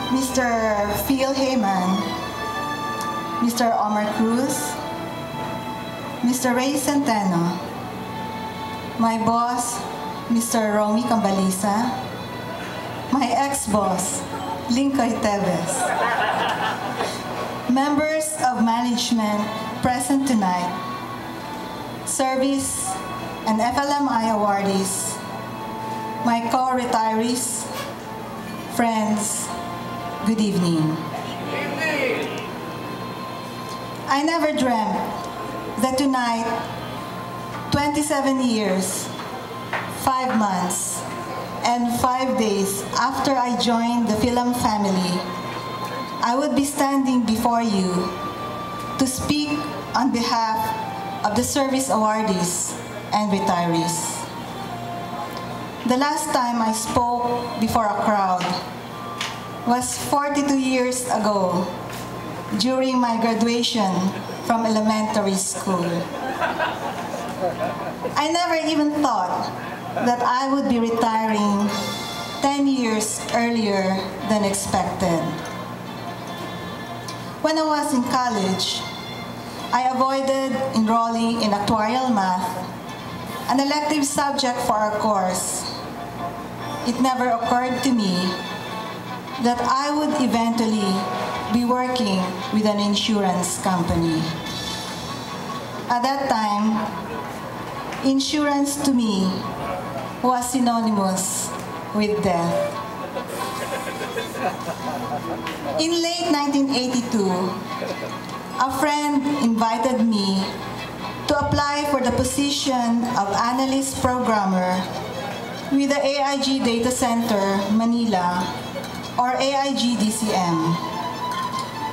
Mr. Phil Heyman, Mr. Omar Cruz, Mr. Ray Centeno, my boss, Mr. Romy Cambalisa, my ex-boss, Lincoln Teves, members of management present tonight, service and FLMI awardees, my co-retirees, friends, good evening. I never dreamt that tonight, 27 years, 5 months, and 5 days after I joined the Philam family, I would be standing before you to speak on behalf of the service awardees and retirees. The last time I spoke before a crowd was 42 years ago during my graduation from elementary school. I never even thought that I would be retiring 10 years earlier than expected. When I was in college, I avoided enrolling in actuarial math, an elective subject for our course. It never occurred to me that I would eventually be working with an insurance company. At that time, insurance to me was synonymous with death. In late 1982, a friend invited me to apply for the position of analyst programmer with the AIG Data Center, Manila, or AIG DCM,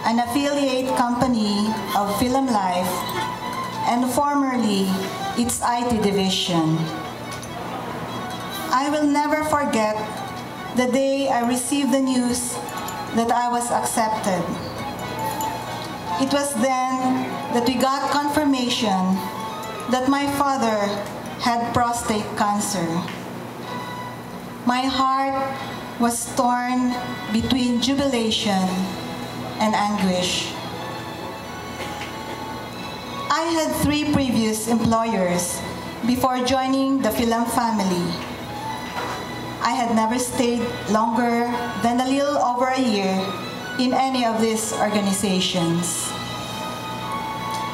an affiliate company of Philamlife and formerly its IT division. I will never forget the day I received the news that I was accepted. It was then that we got confirmation that my father had prostate cancer. My heart was torn between jubilation and anguish. I had 3 previous employers before joining the Philam family. I had never stayed longer than a little over a year in any of these organizations.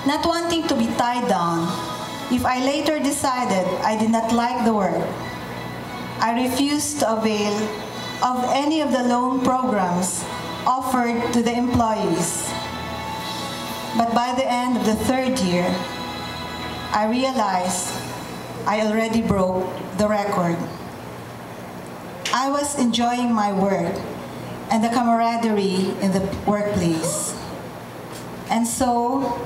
Not wanting to be tied down, if I later decided I did not like the work, I refused to avail of any of the loan programs offered to the employees. But by the end of the 3rd year, I realized I already broke the record. I was enjoying my work and the camaraderie in the workplace. And so,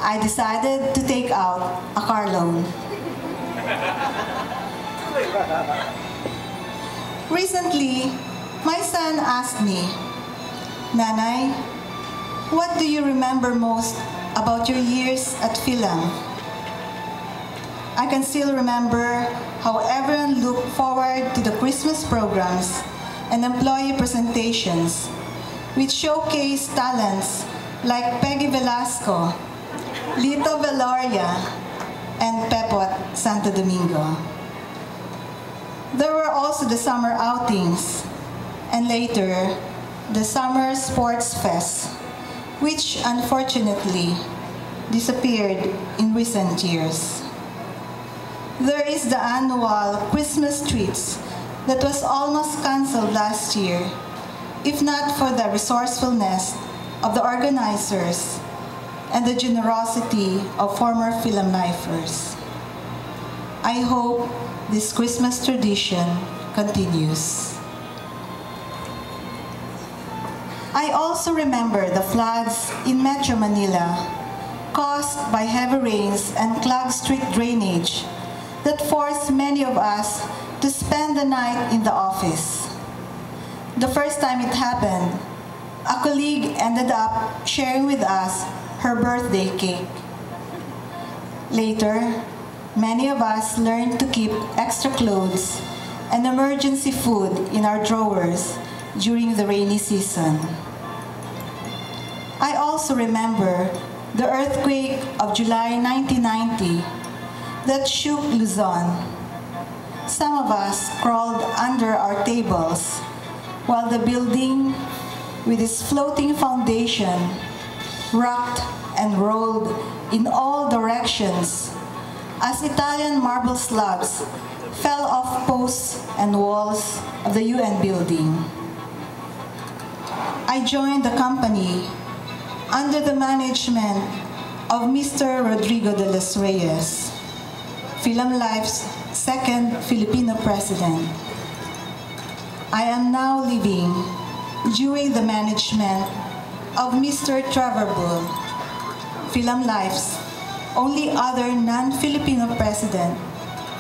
I decided to take out a car loan. Recently, my son asked me, "Nanay, what do you remember most about your years at Philam?" I can still remember how everyone looked forward to the Christmas programs and employee presentations, which showcased talents like Peggy Velasco, Lito Veloria, and Pepot Santo Domingo. There were also the summer outings, and later, the Summer Sports Fest, which unfortunately disappeared in recent years. There is the annual Christmas treats that was almost canceled last year, if not for the resourcefulness of the organizers and the generosity of former Philamlifers. I hope this Christmas tradition continues. I also remember the floods in Metro Manila caused by heavy rains and clogged street drainage that forced many of us to spend the night in the office. The first time it happened, a colleague ended up sharing with us her birthday cake. Later, many of us learned to keep extra clothes and emergency food in our drawers during the rainy season. I also remember the earthquake of July 1990 that shook Luzon. Some of us crawled under our tables while the building, with its floating foundation, rocked and rolled in all directions as Italian marble slabs fell off posts and walls of the UN building. I joined the company under the management of Mr. Rodrigo de los Reyes, Philamlife's second Filipino president. I am now living during the management of Mr. Trevor Bull, Philamlife's only other non-Filipino president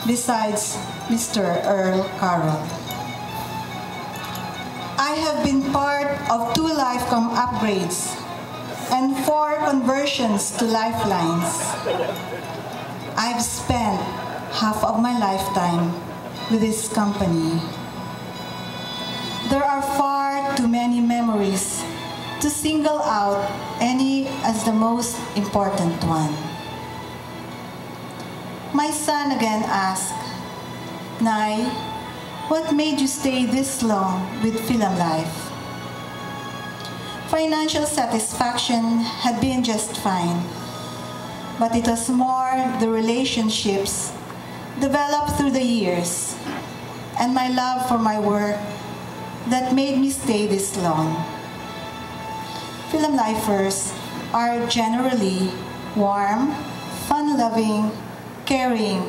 besides Mr. Earl Carroll. I have been part of 2 Lifecom upgrades and 4 conversions to Lifelines. I've spent half of my lifetime with this company. There are far too many memories to single out any as the most important one. My son again asked, "Nay, what made you stay this long with Philamlife?" Financial satisfaction had been just fine, but it was more the relationships developed through the years and my love for my work that made me stay this long. Philamlifers are generally warm, fun-loving, caring,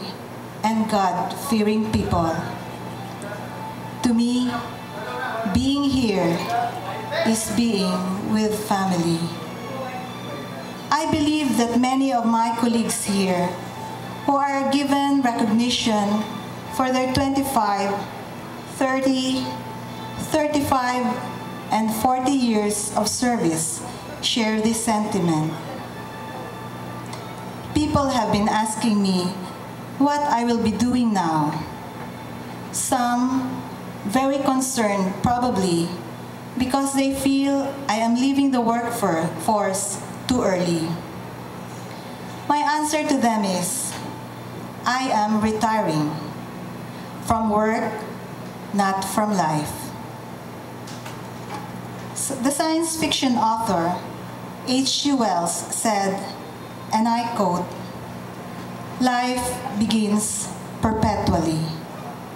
and God-fearing people. To me, being here is being with family. I believe that many of my colleagues here who are given recognition for their 25, 30, 35, and 40 years of service share this sentiment. People have been asking me what I will be doing now. Some very concerned, probably, because they feel I am leaving the workforce too early. My answer to them is, I am retiring from work, not from life. The science fiction author H.G. Wells said, and I quote, "Life begins perpetually,"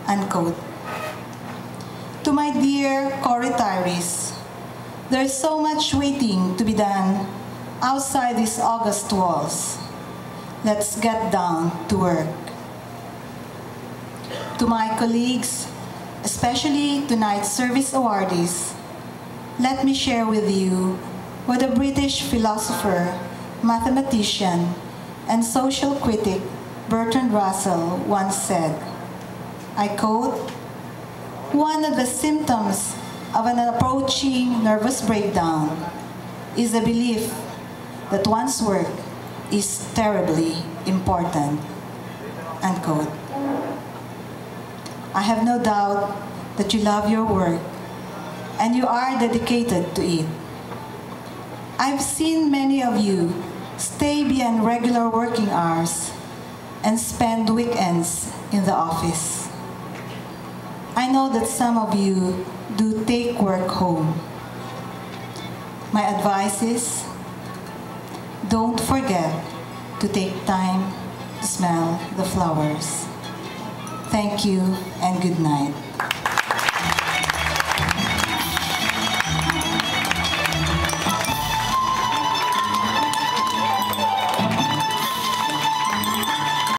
unquote. To my dear co-retirees, there's so much waiting to be done outside these august walls. Let's get down to work. To my colleagues, especially tonight's service awardees, let me share with you what a British philosopher, mathematician, and social critic Bertrand Russell once said. I quote, "One of the symptoms of an approaching nervous breakdown is the belief that one's work is terribly important," unquote. I have no doubt that you love your work and you are dedicated to it. I've seen many of you stay beyond regular working hours and spend weekends in the office. I know that some of you do take work home. My advice is, don't forget to take time to smell the flowers. Thank you and good night.